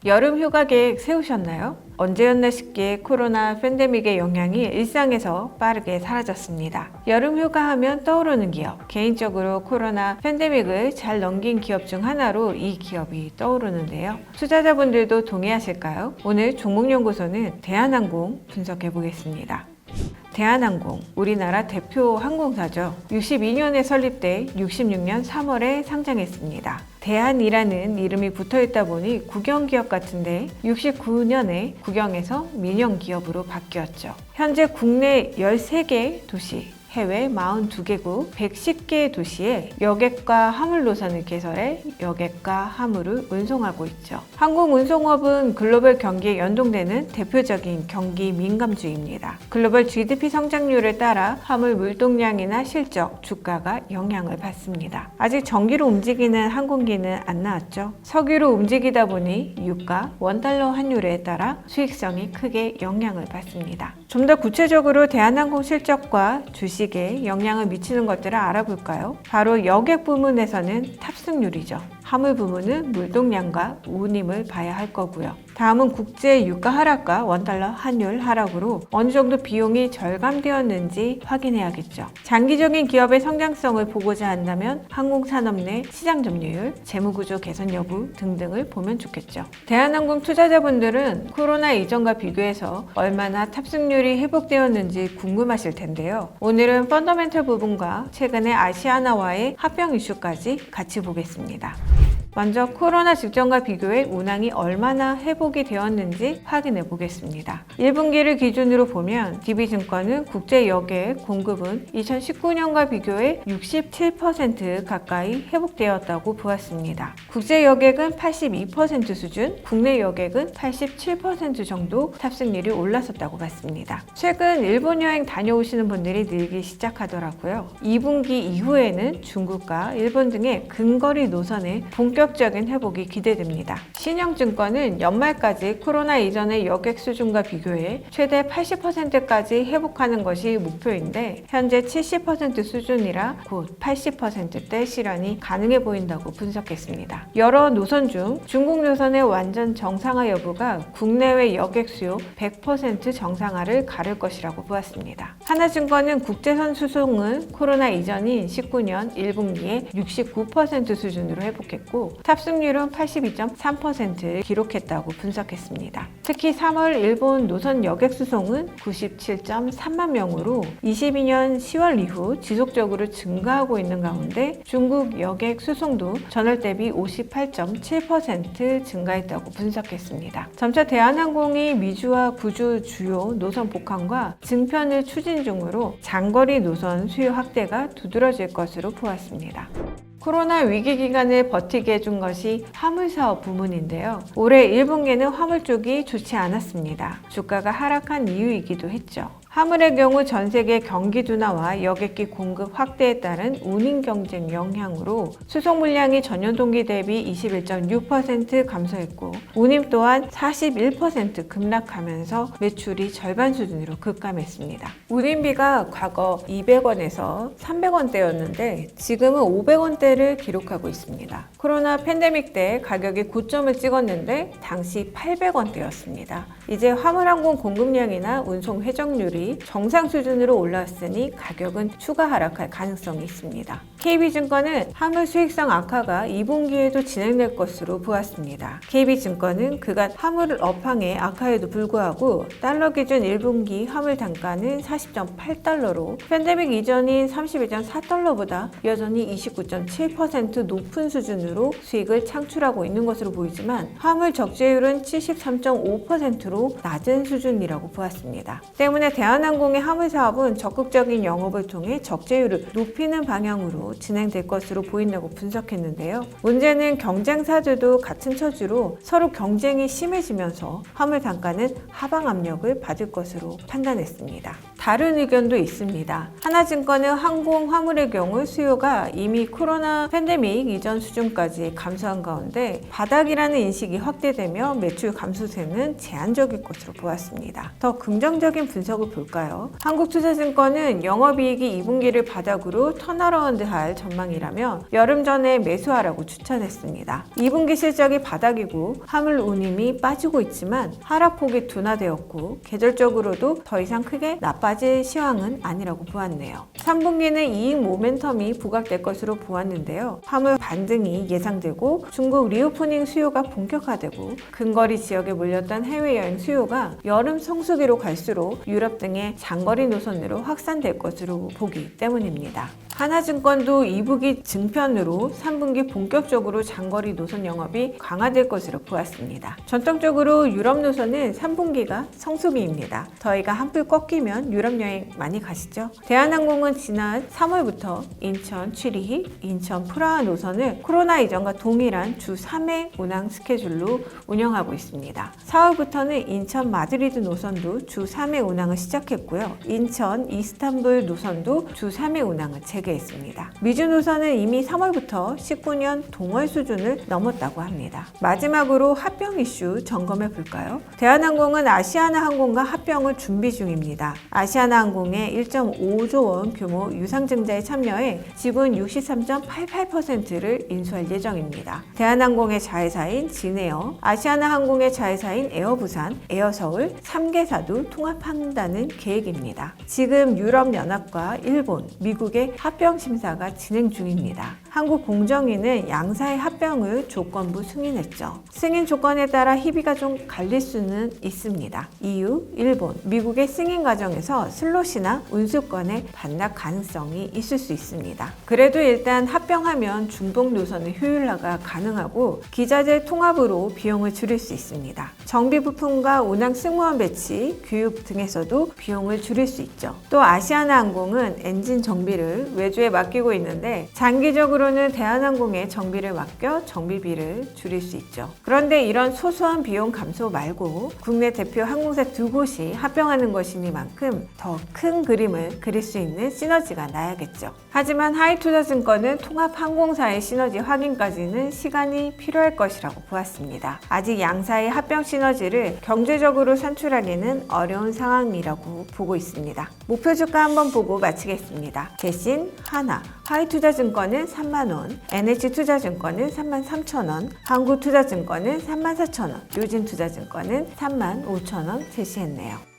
여름 휴가 계획 세우셨나요? 언제였나 싶게 코로나 팬데믹의 영향이 일상에서 빠르게 사라졌습니다. 여름 휴가 하면 떠오르는 기업, 개인적으로 코로나 팬데믹을 잘 넘긴 기업 중 하나로 이 기업이 떠오르는데요. 투자자분들도 동의하실까요? 오늘 종목연구소는 대한항공 분석해 보겠습니다. 대한항공, 우리나라 대표 항공사죠. 62년에 설립돼 66년 3월에 상장했습니다. 대한이라는 이름이 붙어있다 보니 국영기업 같은데 69년에 국영에서 민영기업으로 바뀌었죠. 현재 국내 13개 도시, 해외 42개국 110개 도시에 여객과 화물 노선을 개설해 여객과 화물을 운송하고 있죠. 항공운송업은 글로벌 경기에 연동되는 대표적인 경기 민감주입니다. 글로벌 GDP 성장률에 따라 화물 물동량이나 실적, 주가가 영향을 받습니다. 아직 전기로 움직이는 항공기는 안 나왔죠. 석유로 움직이다 보니 유가, 원달러 환율에 따라 수익성이 크게 영향을 받습니다. 좀 더 구체적으로 대한항공 실적과 주식에 영향을 미치는 것들을 알아볼까요? 바로 여객 부문에서는 탑승률이죠. 화물 부문은 물동량과 운임을 봐야 할 거고요. 다음은 국제 유가 하락과 원달러 환율 하락으로 어느 정도 비용이 절감되었는지 확인해야겠죠. 장기적인 기업의 성장성을 보고자 한다면 항공산업 내 시장 점유율, 재무구조 개선 여부 등등을 보면 좋겠죠. 대한항공 투자자분들은 코로나 이전과 비교해서 얼마나 탑승률이 회복되었는지 궁금하실 텐데요. 오늘은 펀더멘털 부분과 최근의 아시아나와의 합병 이슈까지 같이 보겠습니다. 먼저 코로나 직전과 비교해 운항이 얼마나 회복이 되었는지 확인해 보겠습니다. 1분기를 기준으로 보면 DB증권은 국제 여객 공급은 2019년과 비교해 67% 가까이 회복되었다고 보았습니다. 국제 여객은 82% 수준, 국내 여객은 87% 정도 탑승률이 올랐었다고 봤습니다. 최근 일본 여행 다녀오시는 분들이 늘기 시작하더라고요. 2분기 이후에는 중국과 일본 등의 근거리 노선의 본격적인 회복이 기대됩니다. 신영증권은 연말까지 코로나 이전의 여객 수준과 비교해 최대 80%까지 회복하는 것이 목표인데 현재 70% 수준이라 곧 80%대 실현이 가능해 보인다고 분석했습니다. 여러 노선 중 중국 노선의 완전 정상화 여부가 국내외 여객 수요 100% 정상화를 가를 것이라고 보았습니다. 하나증권은 국제선 수송은 코로나 이전인 19년 1분기에 69% 수준으로 회복했고 탑승률은 82.3%를 기록했다고 분석했습니다. 특히 3월 일본 노선 여객 수송은 97.3만 명으로 22년 10월 이후 지속적으로 증가하고 있는 가운데 중국 여객 수송도 전월 대비 58.7% 증가했다고 분석했습니다. 점차 대한항공이 미주와 구주 주요 노선 복항과 증편을 추진 중으로 장거리 노선 수요 확대가 두드러질 것으로 보았습니다. 코로나 위기 기간을 버티게 해준 것이 화물사업 부문인데요. 올해 1분기는 화물 쪽이 좋지 않았습니다. 주가가 하락한 이유이기도 했죠. 화물의 경우 전 세계 경기 둔화와 여객기 공급 확대에 따른 운임 경쟁 영향으로 수송 물량이 전년 동기 대비 21.6% 감소했고 운임 또한 41% 급락하면서 매출이 절반 수준으로 급감했습니다. 운임비가 과거 200원에서 300원대였는데 지금은 500원대를 기록하고 있습니다. 코로나 팬데믹 때 가격이 고점을 찍었는데 당시 800원대였습니다. 이제 화물항공 공급량이나 운송 회전율이 정상 수준으로 올라왔으니 가격은 추가 하락할 가능성이 있습니다. KB증권은 화물 수익성 악화가 2분기에도 진행될 것으로 보았습니다. KB증권은 그간 화물 업황의 악화에도 불구하고 달러 기준 1분기 화물 단가는 40.8달러로 팬데믹 이전인 32.4달러보다 여전히 29.7% 높은 수준으로 수익을 창출하고 있는 것으로 보이지만 화물 적재율은 73.5%로 낮은 수준이라고 보았습니다. 때문에 대한항공의 화물 사업은 적극적인 영업을 통해 적재율을 높이는 방향으로 진행될 것으로 보인다고 분석했는데요. 문제는 경쟁사들도 같은 처지로 서로 경쟁이 심해지면서 화물 단가는 하방 압력을 받을 것으로 판단했습니다. 다른 의견도 있습니다. 하나증권은 항공 화물의 경우 수요가 이미 코로나 팬데믹 이전 수준까지 감소한 가운데 바닥이라는 인식이 확대되며 매출 감소세는 제한적일 것으로 보았습니다. 더 긍정적인 분석을 볼까요? 한국투자증권은 영업이익이 2분기를 바닥으로 턴어라운드할 전망이라며 여름 전에 매수하라고 추천했습니다. 2분기 실적이 바닥이고 화물 운임이 빠지고 있지만 하락폭이 둔화되었고 계절적으로도 더 이상 크게 나빠질 시황은 아니라고 보았네요. 3분기는 이익 모멘텀이 부각될 것으로 보았는데요. 화물 반등이 예상되고 중국 리오프닝 수요가 본격화되고 근거리 지역에 몰렸던 해외여행 수요가 여름 성수기로 갈수록 유럽 등의 장거리 노선으로 확산될 것으로 보기 때문입니다. 하나증권도 2분기 증편으로 3분기 본격적으로 장거리 노선 영업이 강화될 것으로 보았습니다. 전통적으로 유럽 노선은 3분기가 성수기입니다. 더위가 한풀 꺾이면 유럽 여행 많이 가시죠? 대한항공은 지난 3월부터 인천 취리, 인천 프라하 노선을 코로나 이전과 동일한 주 3회 운항 스케줄로 운영하고 있습니다. 4월부터는 인천 마드리드 노선도 주 3회 운항을 시작했고요. 인천 이스탄불 노선도 주 3회 운항을 재개했습니다. 미주 노선은 이미 3월부터 19년 동월 수준을 넘었다고 합니다. 마지막으로 합병 이슈 점검해 볼까요? 대한항공은 아시아나항공과 합병을 준비 중입니다. 아시아나항공의 1.5조 원 규모 유상증자에 참여해 지분 63.88%를 인수할 예정입니다. 대한항공의 자회사인 진에어, 아시아나항공의 자회사인 에어부산, 에어서울 3개사도 통합한다는 계획입니다. 지금 유럽연합과 일본, 미국의 합병 심사가 진행 중입니다. 한국공정위는 양사의 합병을 조건부 승인했죠. 승인 조건에 따라 희비가 좀 갈릴 수는 있습니다. EU, 일본, 미국의 승인 과정에서 슬롯이나 운수권의 반납 가능성이 있을 수 있습니다. 그래도 일단 합병하면 중복 노선의 효율화가 가능하고 기자재 통합으로 비용을 줄일 수 있습니다. 정비 부품과 운항 승무원 배치, 교육 등에서도 비용을 줄일 수 있죠. 또 아시아나항공은 엔진 정비를 외주에 맡기고 있는데 장기적으로는 대한항공에 정비를 맡겨 정비비를 줄일 수 있죠. 그런데 이런 소소한 비용 감소 말고 국내 대표 항공사 두 곳이 합병하는 것이니만큼 더 큰 그림을 그릴 수 있는 시너지가 나야겠죠. 하지만 하이투자증권은 통합 항공사의 시너지 확인까지는 시간이 필요할 것이라고 보았습니다. 아직 양사의 합병 시너지를 경제적으로 산출하기는 어려운 상황이라고 보고 있습니다. 목표 주가 한번 보고 마치겠습니다. 대신 하나, 하이투자증권은 3만원, NH투자증권은 33,000원, 한국투자증권은 34,000원, 요진투자증권은 35,000원 제시했네요.